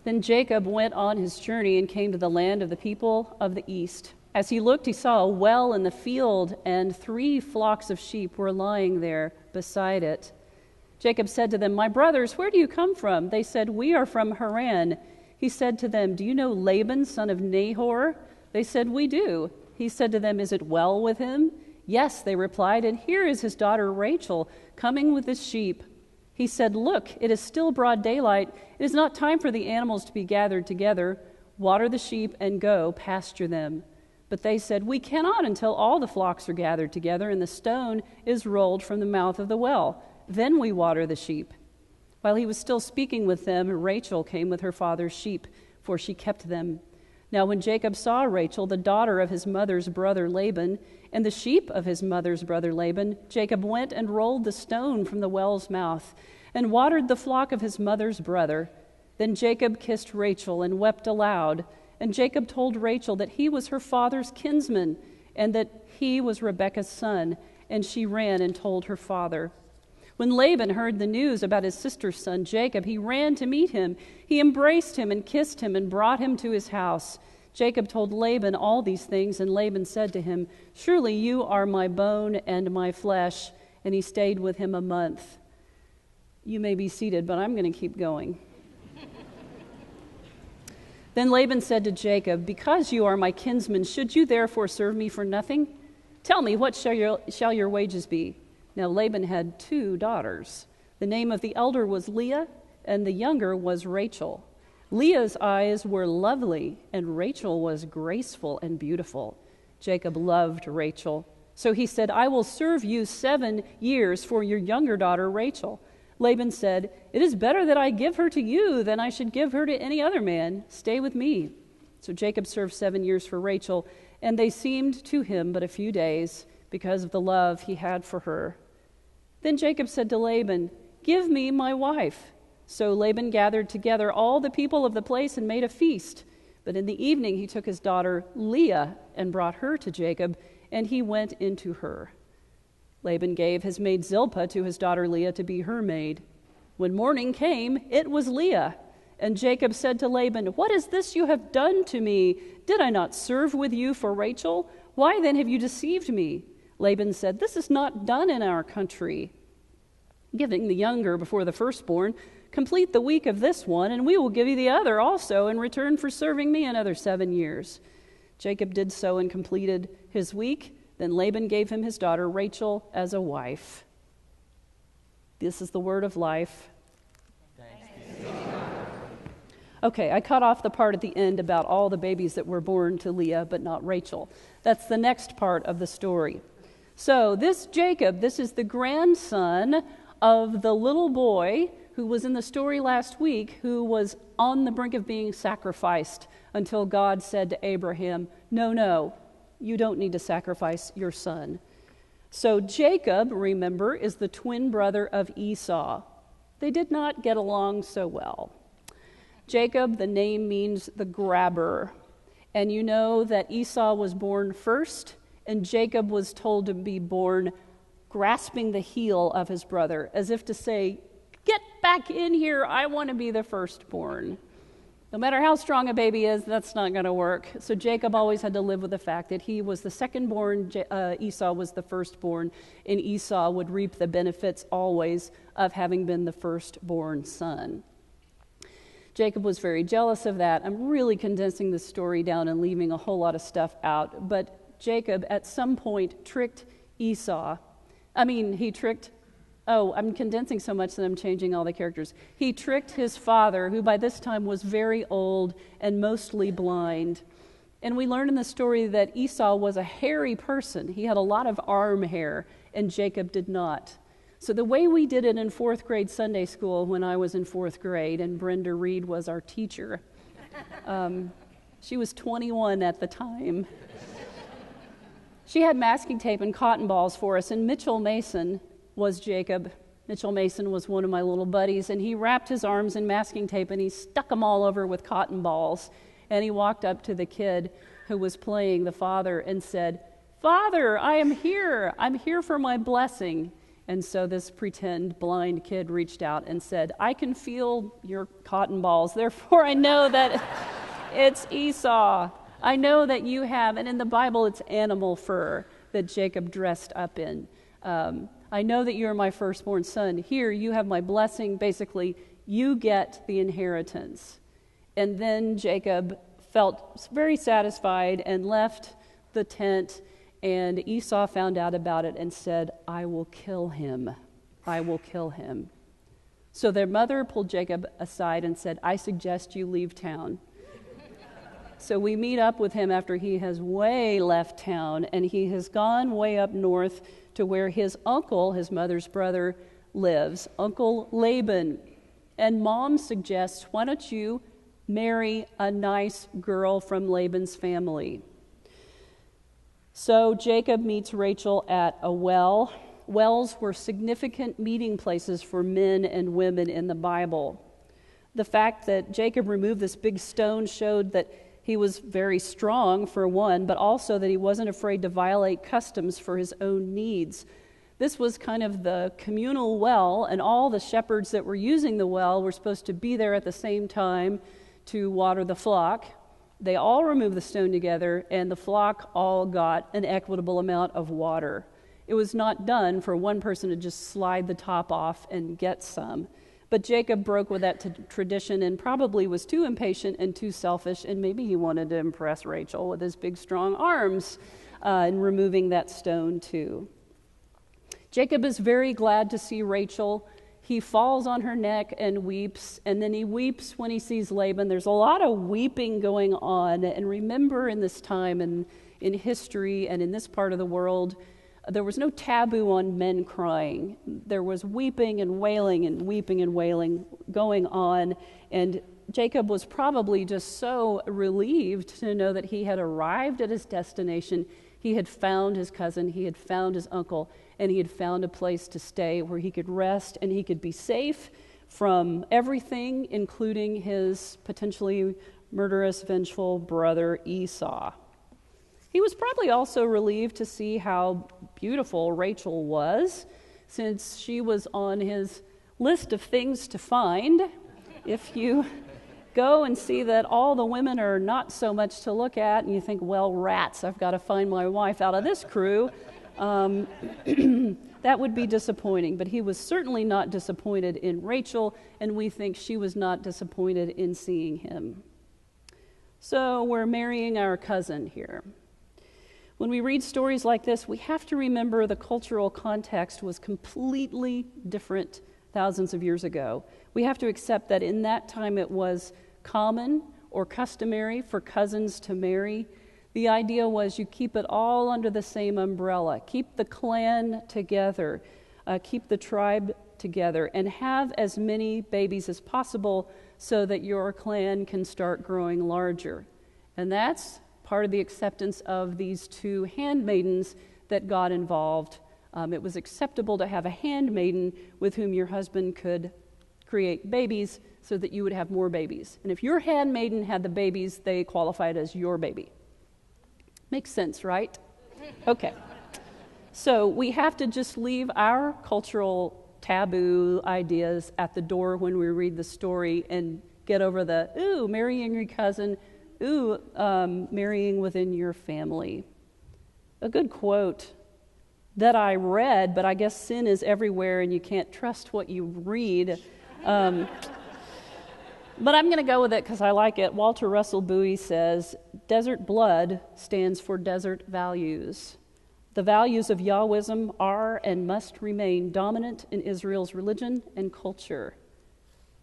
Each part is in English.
Then Jacob went on his journey and came to the land of the people of the east. As he looked, he saw a well in the field, and 3 flocks of sheep were lying there beside it. Jacob said to them, "My brothers, where do you come from?" They said, "We are from Haran." He said to them, "Do you know Laban, son of Nahor?" They said, "We do." He said to them, "Is it well with him?" "Yes," they replied, "and here is his daughter Rachel coming with his sheep." He said, "Look, it is still broad daylight. It is not time for the animals to be gathered together. Water the sheep and go pasture them." But they said, "We cannot until all the flocks are gathered together and the stone is rolled from the mouth of the well. Then we water the sheep." While he was still speaking with them, Rachel came with her father's sheep, for she kept them. Now when Jacob saw Rachel, the daughter of his mother's brother Laban, and the sheep of his mother's brother Laban, Jacob went and rolled the stone from the well's mouth and watered the flock of his mother's brother. Then Jacob kissed Rachel and wept aloud. And Jacob told Rachel that he was her father's kinsman and that he was Rebekah's son, and she ran and told her father. When Laban heard the news about his sister's son Jacob, he ran to meet him. He embraced him and kissed him and brought him to his house. Jacob told Laban all these things, and Laban said to him, "Surely you are my bone and my flesh." And he stayed with him a month. You may be seated, but I'm going to keep going. Then Laban said to Jacob, "Because you are my kinsman, should you therefore serve me for nothing? Tell me, what shall your wages be?" Now Laban had 2 daughters. The name of the elder was Leah, and the younger was Rachel. Leah's eyes were lovely, and Rachel was graceful and beautiful. Jacob loved Rachel. So he said, "I will serve you 7 years for your younger daughter Rachel." Laban said, "It is better that I give her to you than I should give her to any other man. Stay with me." So Jacob served 7 years for Rachel, and they seemed to him but a few days because of the love he had for her. Then Jacob said to Laban, "Give me my wife." So Laban gathered together all the people of the place and made a feast. But in the evening he took his daughter Leah and brought her to Jacob, and he went into her. Laban gave his maid Zilpah to his daughter Leah to be her maid. When morning came, it was Leah. And Jacob said to Laban, "What is this you have done to me? Did I not serve with you for Rachel? Why then have you deceived me?" Laban said, "This is not done in our country. Giving the younger before the firstborn, complete the week of this one, and we will give you the other also in return for serving me another 7 years." Jacob did so and completed his week. Then Laban gave him his daughter Rachel as a wife. This is the word of life. Okay, I cut off the part at the end about all the babies that were born to Leah, but not Rachel. That's the next part of the story. So this Jacob, this is the grandson of the little boy who was in the story last week, who was on the brink of being sacrificed until God said to Abraham, no, you don't need to sacrifice your son. So Jacob, remember, is the twin brother of Esau. They did not get along so well. Jacob, the name means the grabber. And you know that Esau was born first, and Jacob was told to be born grasping the heel of his brother, as if to say, "Get back in here, I want to be the firstborn." No matter how strong a baby is, that's not going to work. So Jacob always had to live with the fact that he was the secondborn, Esau was the firstborn, and Esau would reap the benefits always of having been the firstborn son. Jacob was very jealous of that. I'm really condensing the story down and leaving a whole lot of stuff out. But Jacob, at some point, tricked Esau. I'm condensing so much that I'm changing all the characters. He tricked his father, who by this time was very old and mostly blind. And we learn in the story that Esau was a hairy person. He had a lot of arm hair, and Jacob did not. So the way we did it in 4th grade Sunday school when I was in 4th grade, and Brenda Reed was our teacher. She was 21 at the time. She had masking tape and cotton balls for us, and Mitchell Mason was Jacob. Mitchell Mason was one of my little buddies, and he wrapped his arms in masking tape and he stuck them all over with cotton balls. And he walked up to the kid who was playing the father and said, "Father, I am here. I'm here for my blessing." And so this pretend blind kid reached out and said, I can feel your cotton balls, therefore I know that it's Esau. I know that you have, and in the Bible it's animal fur that Jacob dressed up in. I know that you're my firstborn son. Here, you have my blessing. Basically, you get the inheritance. And then Jacob felt very satisfied and left the tent, and Esau found out about it and said, I will kill him. I will kill him. So their mother pulled Jacob aside and said, I suggest you leave town. So we meet up with him after he has way left town, and he has gone way up north to where his uncle, his mother's brother, lives, Uncle Laban. And Mom suggests, why don't you marry a nice girl from Laban's family? So Jacob meets Rachel at a well. Wells were significant meeting places for men and women in the Bible. The fact that Jacob removed this big stone showed that he was very strong, for one, but also that he wasn't afraid to violate customs for his own needs. This was kind of the communal well, and all the shepherds that were using the well were supposed to be there at the same time to water the flock. They all removed the stone together, and the flock all got an equitable amount of water. It was not done for one person to just slide the top off and get some. But Jacob broke with that tradition and probably was too impatient and too selfish, and maybe he wanted to impress Rachel with his big, strong arms in removing that stone too. Jacob is very glad to see Rachel. He falls on her neck and weeps, and then he weeps when he sees Laban. There's a lot of weeping going on, and remember in this time and in history and in this part of the world, there was no taboo on men crying. There was weeping and wailing going on, and Jacob was probably just so relieved to know that he had arrived at his destination. He had found his cousin, he had found his uncle, and he had found a place to stay where he could rest and he could be safe from everything, including his potentially murderous, vengeful brother Esau. He was probably also relieved to see how beautiful Rachel was, since she was on his list of things to find. If you go and see that all the women are not so much to look at, and you think, well, rats, I've got to find my wife out of this crew, that would be disappointing. But he was certainly not disappointed in Rachel, and we think she was not disappointed in seeing him. So we're marrying our cousin here. When we read stories like this, we have to remember the cultural context was completely different thousands of years ago. We have to accept that in that time it was common or customary for cousins to marry. The idea was you keep it all under the same umbrella. Keep the clan together, keep the tribe together, and have as many babies as possible so that your clan can start growing larger. And that's part of the acceptance of these two handmaidens that God involved. It was acceptable to have a handmaiden with whom your husband could create babies so that you would have more babies. And if your handmaiden had the babies, they qualified as your baby. Makes sense, right? Okay. So we have to just leave our cultural taboo ideas at the door when we read the story and get over the, ooh, marrying your cousin, marrying within your family. A good quote that I read, but I guess sin is everywhere and you can't trust what you read. But I'm going to go with it because I like it. Walter Russell Bowie says, desert blood stands for desert values. The values of Yahwism are and must remain dominant in Israel's religion and culture.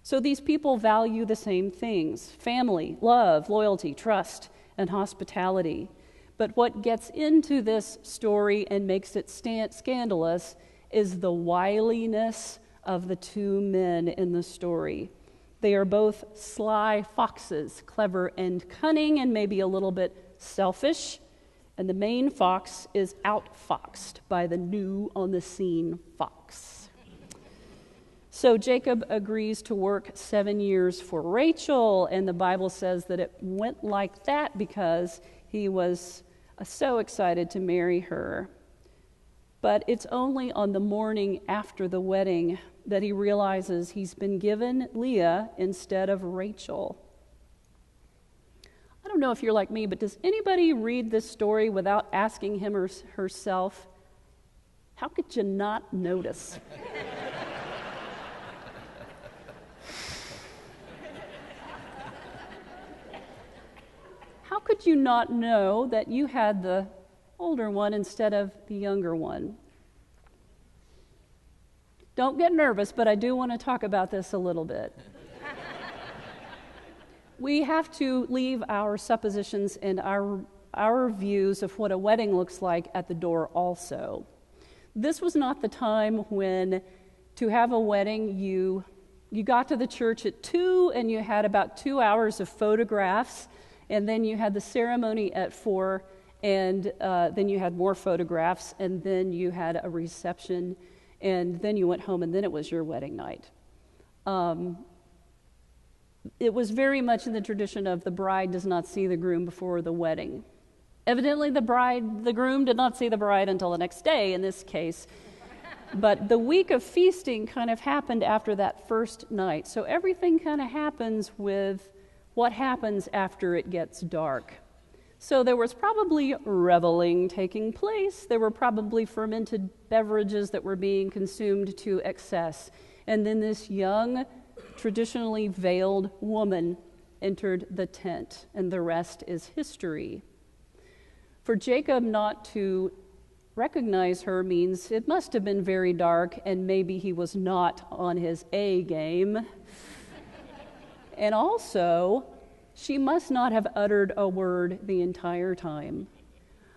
So these people value the same things: family, love, loyalty, trust, and hospitality. But what gets into this story and makes it scandalous is the wiliness of the two men in the story. They are both sly foxes, clever and cunning, and maybe a little bit selfish. And the main fox is outfoxed by the new on the scene fox. So Jacob agrees to work 7 years for Rachel, and the Bible says that it went like that because he was so excited to marry her. But it's only on the morning after the wedding that he realizes he's been given Leah instead of Rachel. I don't know if you're like me, but does anybody read this story without asking him or herself, how could you not notice? How could you not know that you had the older one instead of the younger one? Don't get nervous, but I do want to talk about this a little bit. We have to leave our suppositions and our views of what a wedding looks like at the door also. This was not the time when to have a wedding you got to the church at 2 and you had about 2 hours of photographs, and then you had the ceremony at 4, and then you had more photographs, and then you had a reception, and then you went home, and then it was your wedding night. It was very much in the tradition of the bride does not see the groom before the wedding. Evidently, the groom did not see the bride until the next day in this case. But the week of feasting kind of happened after that first night. So everything kind of happens with what happens after it gets dark. So there was probably reveling taking place. There were probably fermented beverages that were being consumed to excess. And then this young, traditionally veiled woman entered the tent, and the rest is history. For Jacob not to recognize her means it must have been very dark, and maybe he was not on his A game. And also, she must not have uttered a word the entire time.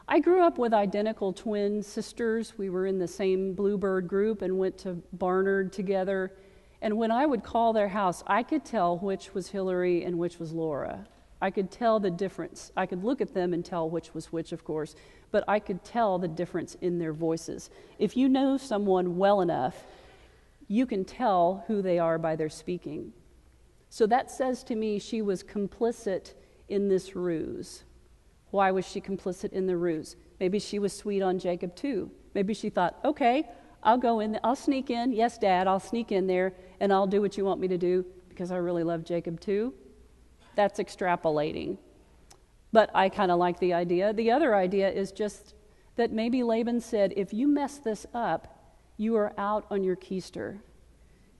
I grew up with identical twin sisters. We were in the same Bluebird group and went to Barnard together. And when I would call their house, I could tell which was Hillary and which was Laura. I could tell the difference. I could look at them and tell which was which, of course, but I could tell the difference in their voices. If you know someone well enough, you can tell who they are by their speaking. So that says to me she was complicit in this ruse. Why was she complicit in the ruse? Maybe she was sweet on Jacob too. Maybe she thought, okay, I'll go in, I'll sneak in. Yes, Dad, I'll sneak in there and I'll do what you want me to do because I really love Jacob too. That's extrapolating. But I kind of like the idea. The other idea is just that maybe Laban said, if you mess this up, you are out on your keister.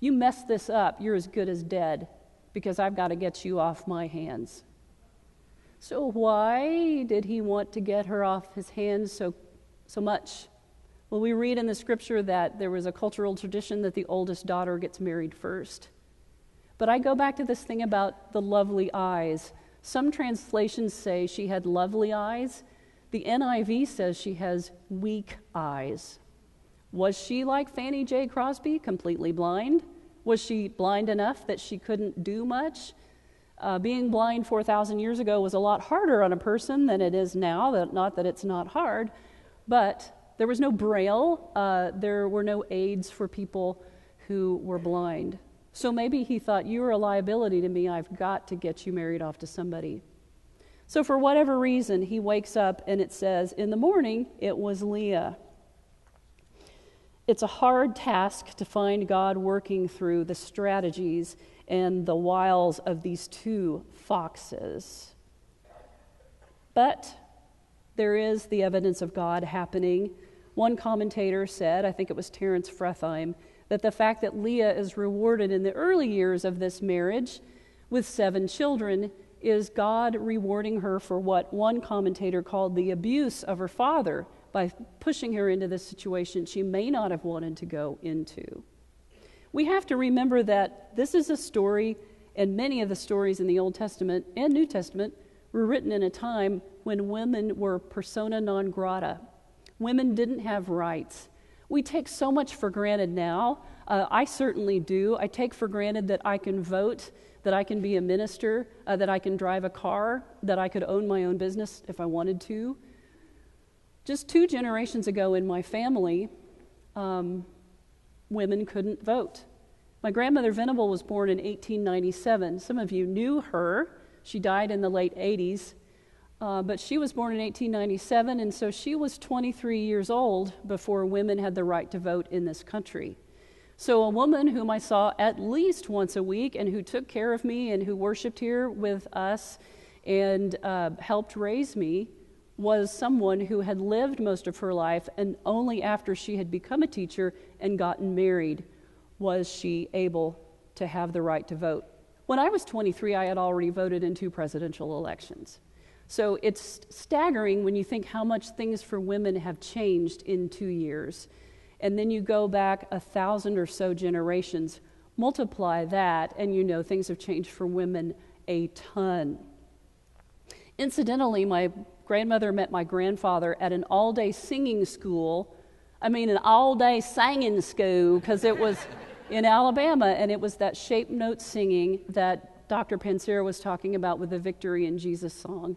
You mess this up, you're as good as dead because I've got to get you off my hands. So why did he want to get her off his hands so much? Well, we read in the scripture that there was a cultural tradition that the oldest daughter gets married first. But I go back to this thing about the lovely eyes. Some translations say she had lovely eyes. The NIV says she has weak eyes. Was she like Fannie J. Crosby, completely blind? Was she blind enough that she couldn't do much? Being blind 4,000 years ago was a lot harder on a person than it is now. Not that it's not hard, but there was no Braille. There were no aids for people who were blind. So maybe he thought, you're a liability to me. I've got to get you married off to somebody. So for whatever reason, he wakes up and it says, in the morning, it was Leah. It's a hard task to find God working through the strategies and the wiles of these two foxes. But there is the evidence of God happening. One commentator said, I think it was Terence Fretheim, that the fact that Leah is rewarded in the early years of this marriage with 7 children is God rewarding her for what one commentator called the abuse of her father by pushing her into this situation she may not have wanted to go into. We have to remember that this is a story, and many of the stories in the Old Testament and New Testament were written in a time when women were persona non grata. Women didn't have rights. We take so much for granted now. I certainly do. I take for granted that I can vote, that I can be a minister, that I can drive a car, that I could own my own business if I wanted to. Just 2 generations ago in my family, women couldn't vote. My grandmother Venable was born in 1897. Some of you knew her. She died in the late 80s. But she was born in 1897, and so she was 23 years old before women had the right to vote in this country. So a woman whom I saw at least once a week and who took care of me and who worshiped here with us and helped raise me was someone who had lived most of her life, and only after she had become a teacher and gotten married was she able to have the right to vote. When I was 23, I had already voted in 2 presidential elections. So it's staggering when you think how much things for women have changed in 2 years. And then you go back 1,000 or so generations, multiply that, and you know things have changed for women a ton. Incidentally, my grandmother met my grandfather at an all-day singing school. I mean, an all-day singing school, because it was in Alabama, and it was that shape note singing that Dr. Pansera was talking about with the Victory in Jesus song.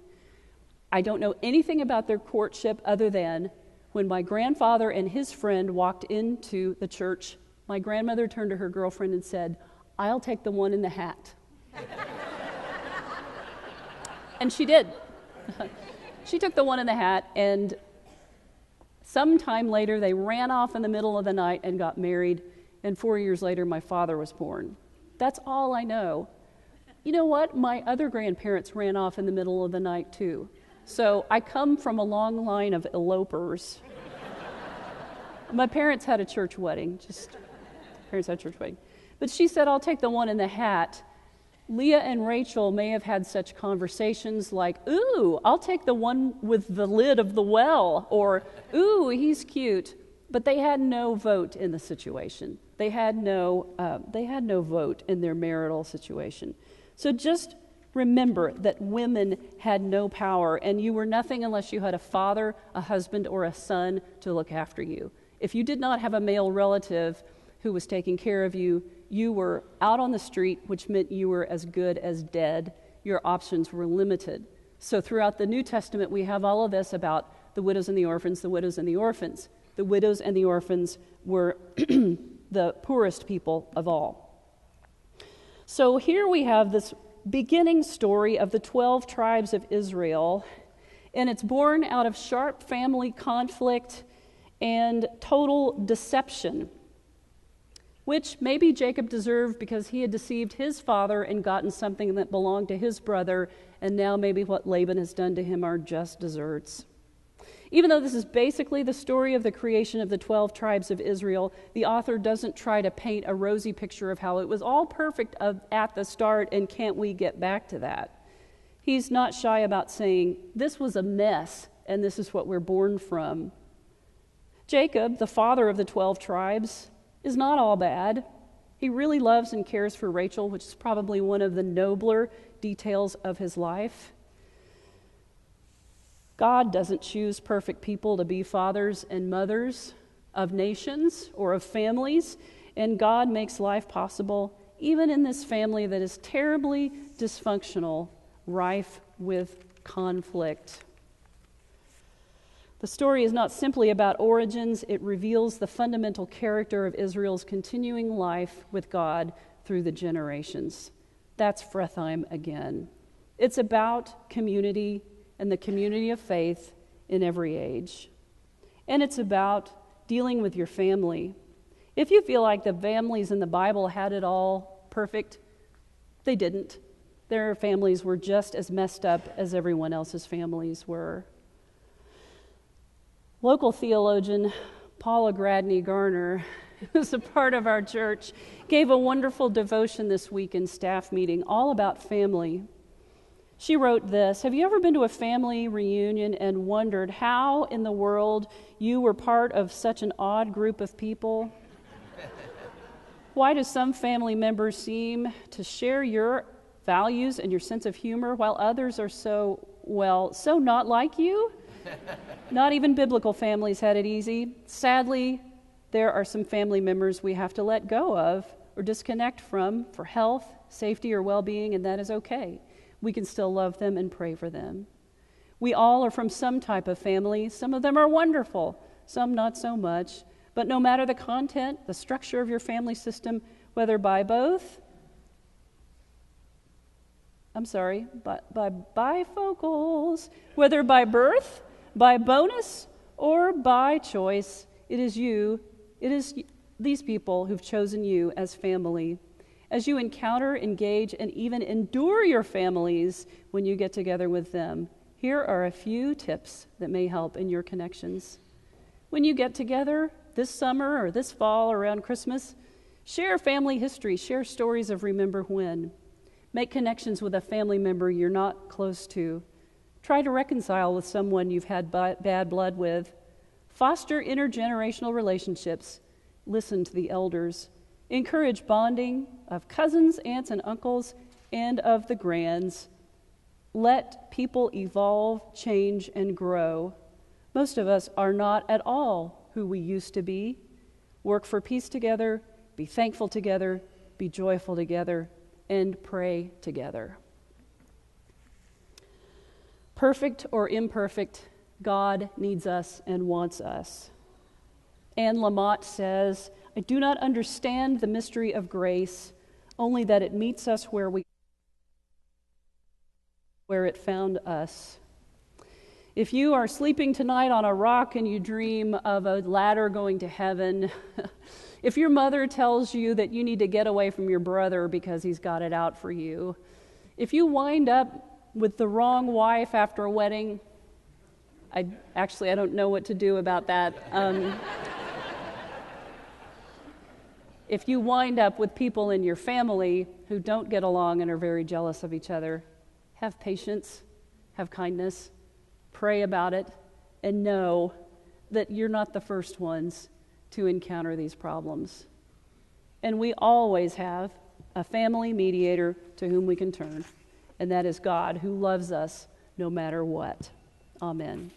I don't know anything about their courtship other than when my grandfather and his friend walked into the church, my grandmother turned to her girlfriend and said, "I'll take the one in the hat." And she did. She took the one in the hat, and sometime later they ran off in the middle of the night and got married, and 4 years later my father was born. That's all I know. You know what? My other grandparents ran off in the middle of the night too. So I come from a long line of elopers. My parents had a church wedding, But she said, "I'll take the one in the hat." Leah and Rachel may have had such conversations like, "Ooh, I'll take the one with the lid of the well," or, "Ooh, he's cute." But they had no vote in the situation. They had no vote in their marital situation. So just remember that women had no power, and you were nothing unless you had a father, a husband, or a son to look after you. If you did not have a male relative who was taking care of you, you were out on the street, which meant you were as good as dead. Your options were limited. So throughout the New Testament, we have all of this about the widows and the orphans, the widows and the orphans. The widows and the orphans were the poorest people of all. So here we have this beginning story of the 12 tribes of Israel, and it's born out of sharp family conflict and total deception, which maybe Jacob deserved because he had deceived his father and gotten something that belonged to his brother, and now maybe what Laban has done to him are just desserts. Even though this is basically the story of the creation of the 12 tribes of Israel, the author doesn't try to paint a rosy picture of how it was all perfect at the start and can't we get back to that. He's not shy about saying, this was a mess and this is what we're born from. Jacob, the father of the 12 tribes, is not all bad. He really loves and cares for Rachel, which is probably one of the nobler details of his life. God doesn't choose perfect people to be fathers and mothers of nations or of families, and God makes life possible even in this family that is terribly dysfunctional, rife with conflict. The story is not simply about origins, it reveals the fundamental character of Israel's continuing life with God through the generations. That's Frethheim again. It's about community and the community of faith in every age. And it's about dealing with your family. If you feel like the families in the Bible had it all perfect, they didn't. Their families were just as messed up as everyone else's families were. Local theologian Paula Gradney Garner, who's a part of our church, gave a wonderful devotion this week in staff meeting all about family. She wrote this: "Have you ever been to a family reunion and wondered how in the world you were part of such an odd group of people? Why do some family members seem to share your values and your sense of humor while others are so not like you? Not even biblical families had it easy. Sadly, there are some family members we have to let go of or disconnect from for health, safety, or well-being, and that is okay. We can still love them and pray for them. We all are from some type of family. Some of them are wonderful, some not so much. But no matter the content, the structure of your family system, whether by both bifocals, whether by birth, by bonus, or by choice. It is these people who've chosen you as family. As you encounter, engage, and even endure your families when you get together with them, here are a few tips that may help in your connections. When you get together this summer or this fall around Christmas, share family history, share stories of remember when. Make connections with a family member you're not close to. Try to reconcile with someone you've had bad blood with. Foster intergenerational relationships. Listen to the elders. Encourage bonding of cousins, aunts, and uncles, and of the grands. Let people evolve, change, and grow. Most of us are not at all who we used to be. Work for peace together, be thankful together, be joyful together, and pray together. Perfect or imperfect, God needs us and wants us. Anne Lamott says, I do not understand the mystery of grace, only that it meets us where it found us. If you are sleeping tonight on a rock and you dream of a ladder going to heaven, if your mother tells you that you need to get away from your brother because he's got it out for you, if you wind up with the wrong wife after a wedding, I don't know what to do about that. If you wind up with people in your family who don't get along and are very jealous of each other, have patience, have kindness, pray about it, and know that you're not the first ones to encounter these problems. And we always have a family mediator to whom we can turn, and that is God, who loves us no matter what. Amen.